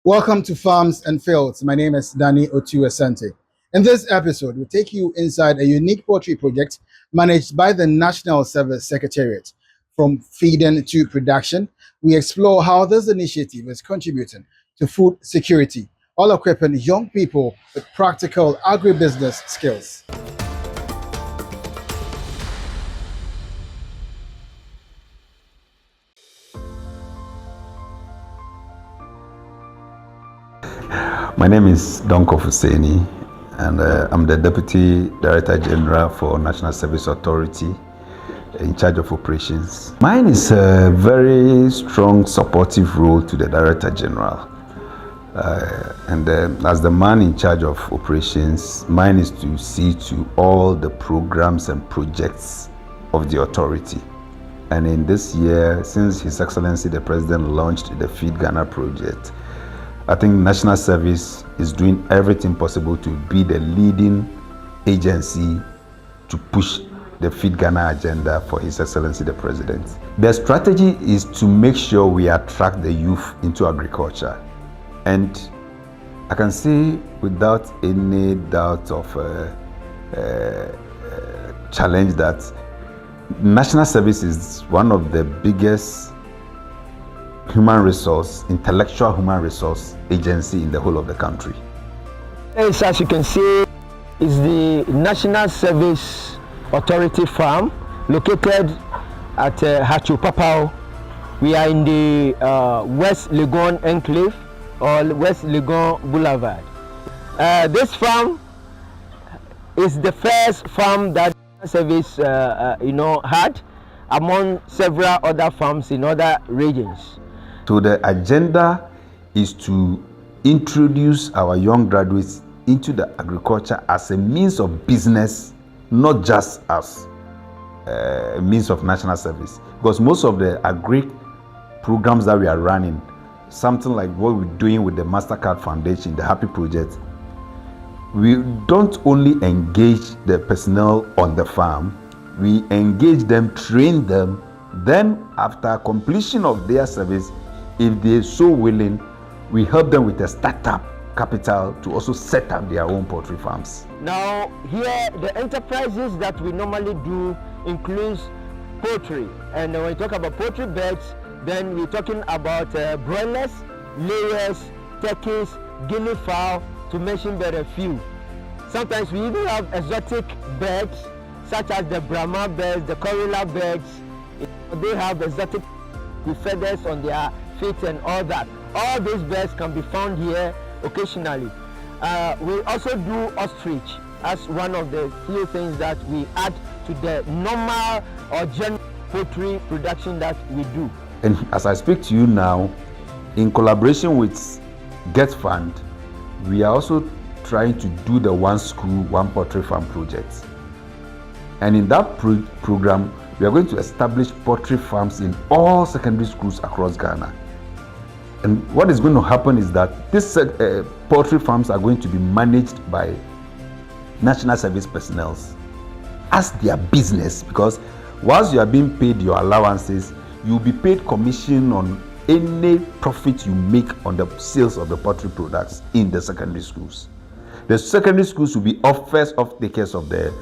Welcome to Farms and Fields. My name is Danny Otuasante. In this episode, we'll take you inside a unique poultry project managed by the National Service Secretariat. From feeding to production, we explore how this initiative is contributing to food security, while equipping young people with practical agribusiness skills. My name is Donko Fuseni, and I'm the Deputy Director General for National Service Authority in charge of operations. Mine is a very strong supportive role to the Director General. As the man in charge of operations, mine is to see to all the programs and projects of the authority. And in this year, since His Excellency the President launched the Feed Ghana project, I think National Service is doing everything possible to be the leading agency to push the Feed Ghana agenda for His Excellency the President. The strategy is to make sure we attract the youth into agriculture. And I can say without any doubt of challenge that National Service is one of the biggest intellectual human resource agency in the whole of the country. Yes, as you can see, is the National Service Authority farm located at Hachu Papao. We are in the West Legon Enclave or West Legon Boulevard. This farm is the first farm that Service had among several other farms in other regions. So the agenda is to introduce our young graduates into the agriculture as a means of business, not just as a means of national service. Because most of the agri programs that we are running, something like what we're doing with the MasterCard Foundation, the Happy Project, we don't only engage the personnel on the farm, we engage them, train them, then after completion of their service, if they're so willing, we help them with a startup capital to also set up their own poultry farms. Now here, the enterprises that we normally do includes poultry. And when we talk about poultry beds, then we're talking about broilers, layers, turkeys, guinea fowl, to mention but a few. Sometimes we even have exotic birds, such as the Brahma birds, the Corilla birds. They have exotic with feathers on their feet and all that. All these birds can be found here occasionally. We also do ostrich as one of the few things that we add to the normal or general poultry production that we do. And as I speak to you now, in collaboration with Get Fund, we are also trying to do the One School, One Poultry Farm project. And in that program, we are going to establish poultry farms in all secondary schools across Ghana. And what is going to happen is that these poultry farms are going to be managed by National Service personnel as their business, because whilst you are being paid your allowances, you'll be paid commission on any profit you make on the sales of the poultry products in the secondary schools. The secondary schools will be first off takers of the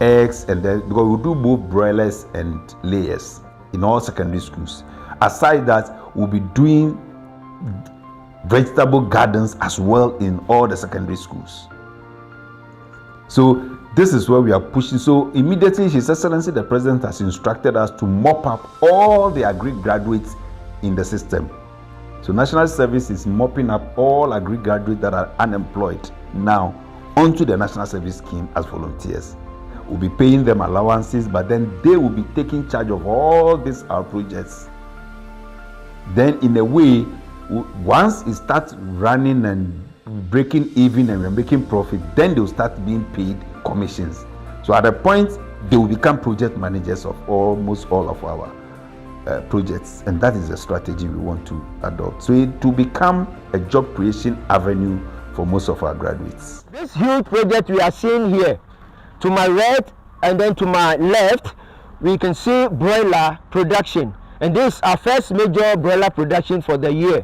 eggs, and then because we do both broilers and layers in all secondary schools. Aside that, we'll be doing vegetable gardens as well in all the secondary schools. So this is where we are pushing. So immediately His Excellency the President has instructed us to mop up all the agri graduates in the system. So National Service is mopping up all agri graduates that are unemployed now onto the National Service scheme as volunteers. We'll be paying them allowances, but then they will be taking charge of all these our projects. Then in a way, once it starts running and breaking even and we're making profit, then they'll start being paid commissions. So at a point, they will become project managers of almost all of our projects, and that is the strategy we want to adopt. So it to become a job creation avenue for most of our graduates. This huge project we are seeing here, to my right and then to my left, we can see broiler production. And this is our first major broiler production for the year.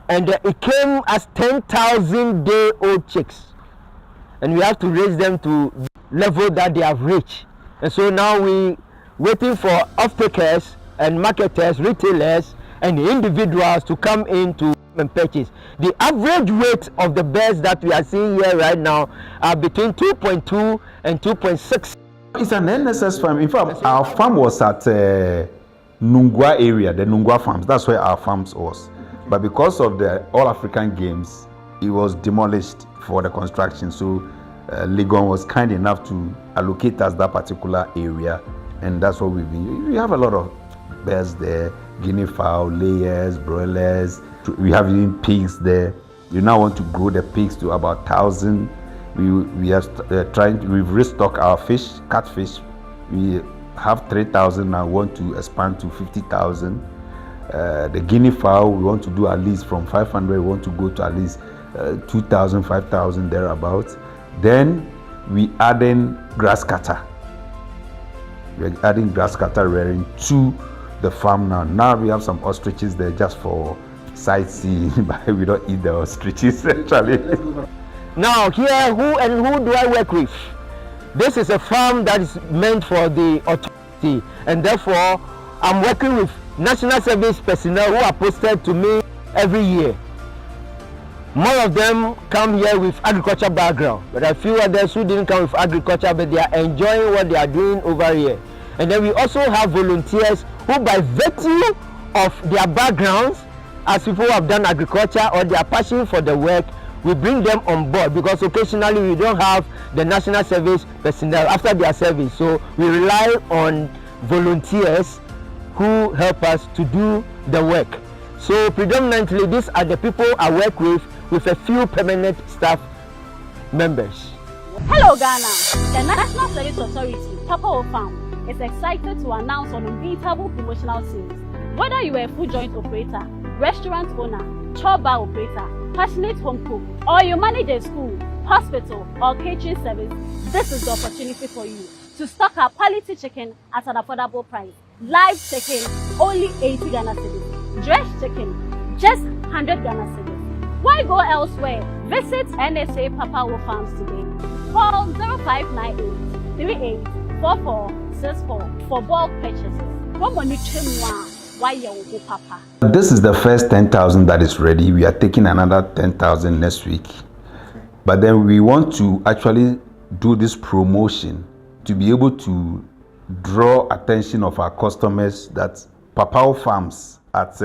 and it came as 10,000-day-old chicks, and we have to raise them to level that they have reached. And so now we waiting for off-takers and marketers, retailers, and individuals to come in to and purchase. The average weight of the birds that we are seeing here right now are between 2.2 and 2.6. It's an NSS farm. In fact, our farm was at Nungwa area, the Nungwa farms. That's where our farms was. But because of the All African Games, it was demolished for the construction. So Legon was kind enough to allocate us that particular area, and that's what we've been. We have a lot of birds there, guinea fowl, layers, broilers. We have even pigs there. We now want to grow the pigs to about 1,000. We are we've restocked our fish, catfish. We have 3,000 now, want to expand to 50,000. The guinea fowl, we want to do at least from 500, we want to go to at least 2,000, 5,000 thereabouts. Then we adding grass cutter. We're adding grass cutter rearing to the farm now. Now we have some ostriches there just for sightseeing, but we don't eat the ostriches actually. Now here, who do I work with? This is a farm that is meant for the authority, and therefore I'm working with national service personnel who are posted to me every year. More of them come here with agriculture background, but a few others who didn't come with agriculture, but they are enjoying what they are doing over here. And then we also have volunteers who, by virtue of their backgrounds, as people who have done agriculture or their passion for the work, we bring them on board, because occasionally we don't have the national service personnel after their service. So we rely on volunteers who help us to do the work. So predominantly these are the people I work with a few permanent staff members. Hello Ghana! The National Service Authority, Papa Farm, is excited to announce an unbeatable promotional sales. Whether you are a food joint operator, restaurant owner, chore bar operator, passionate home cook, or you manage a school, hospital, or catering service, this is the opportunity for you to stock our quality chicken at an affordable price. Live chicken, only 80 Ghana cedis. Dressed chicken, just 100 Ghana cedis. Why go elsewhere? Visit NSA Papa Farms today. Call 0598 384464 for bulk purchases. This is the first 10,000 that is ready. We are taking another 10,000 next week. But then we want to actually do this promotion to be able to draw attention of our customers that Papa Farms at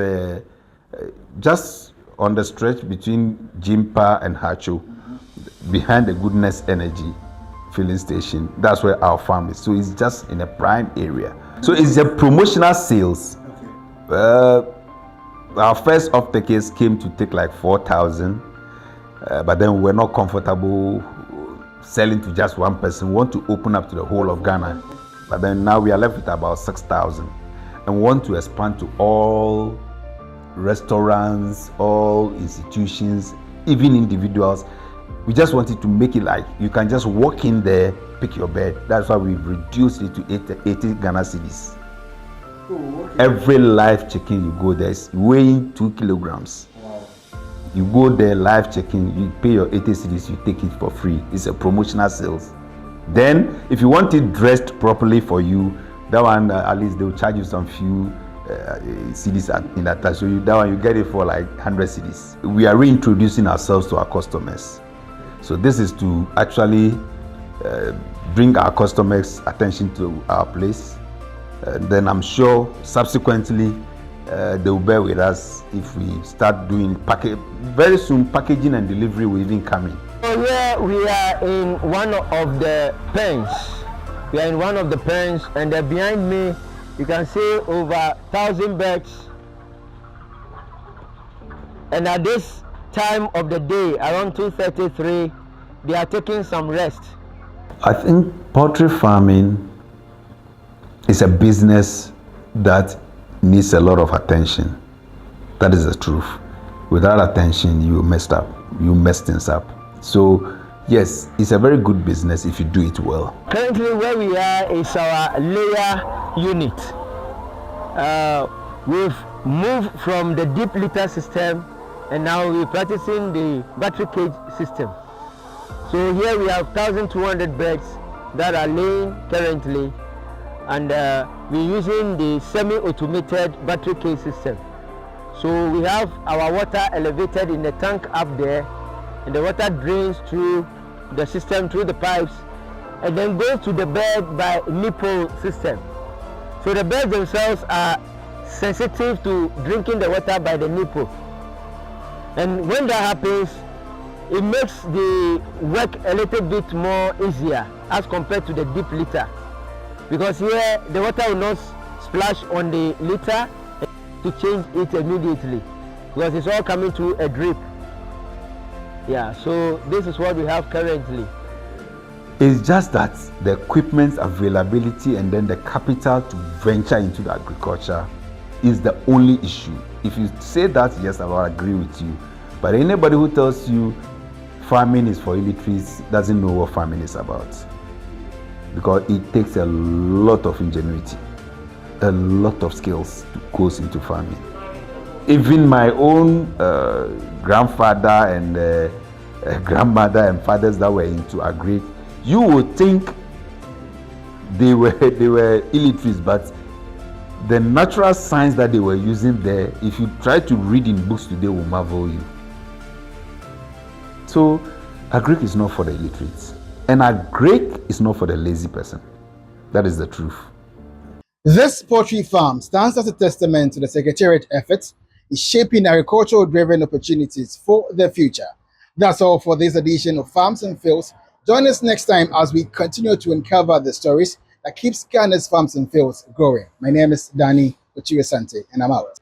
just on the stretch between Jimpa and Hacho, behind the Goodness Energy filling station. That's where our farm is. So it's just in a prime area. So it's a promotional sales. Our first off-takers came to take like 4,000, but then we're not comfortable selling to just one person. We want to open up to the whole of Ghana, but then now we are left with about 6,000, and want to expand to all restaurants, all institutions, even individuals. We just wanted to make it like you can just walk in there, pick your bed. That's why we've reduced it to 80 Ghana cedis. Oh, okay. Every live chicken you go there is weighing 2 kilograms. Wow. You go there, live chicken, you pay your 80 cedis, you take it for free. It's a promotional sales. Then, if you want it dressed properly for you, that one at least they'll charge you some few cedis in that time. So that one you get it for like 100 cedis. We are reintroducing ourselves to our customers. So this is to actually bring our customers' attention to our place. Then I'm sure subsequently they will bear with us if we start doing very soon. Packaging and delivery will even come in. So here we are in one of the pens. We are in one of the pens, and behind me you can see over 1,000 birds. And at this time of the day, around 2:33, they are taking some rest. I think poultry farming is a business that needs a lot of attention. That is the truth. Without attention, you messed up. You mess things up. So yes, it's a very good business if you do it well. Currently where we are is our layer unit. We've moved from the deep litter system and now we're practicing the battery cage system. So here we have 1,200 birds that are laying currently, and we're using the semi-automated battery cage system. So we have our water elevated in the tank up there, and the water drains through the system, through the pipes, and then goes to the bird by nipple system. So the birds themselves are sensitive to drinking the water by the nipple, and when that happens, it makes the work a little bit more easier as compared to the deep litter, because here the water will not splash on the litter to change it immediately, because it's all coming through a drip. Yeah, so this is what we have currently. It's just that the equipment availability and then the capital to venture into the agriculture is the only issue. If you say that, yes, I will agree with you. But anybody who tells you farming is for illiterates doesn't know what farming is about, because it takes a lot of ingenuity, a lot of skills goes into farming. Even my own grandfather and grandmother and fathers that were into agri, you would think they were illiterates, but the natural science that they were using there, if you try to read in books today, will marvel you. So agric is not for the illiterates, and agric is not for the lazy person. That is the truth. This poultry farm stands as a testament to the Secretariat efforts in shaping agricultural-driven opportunities for the future. That's all for this edition of Farms and Fields. Join us next time as we continue to uncover the stories that keeps Ghana's farms and fields growing. My name is Danny Ochiwe-Sante, and I'm out.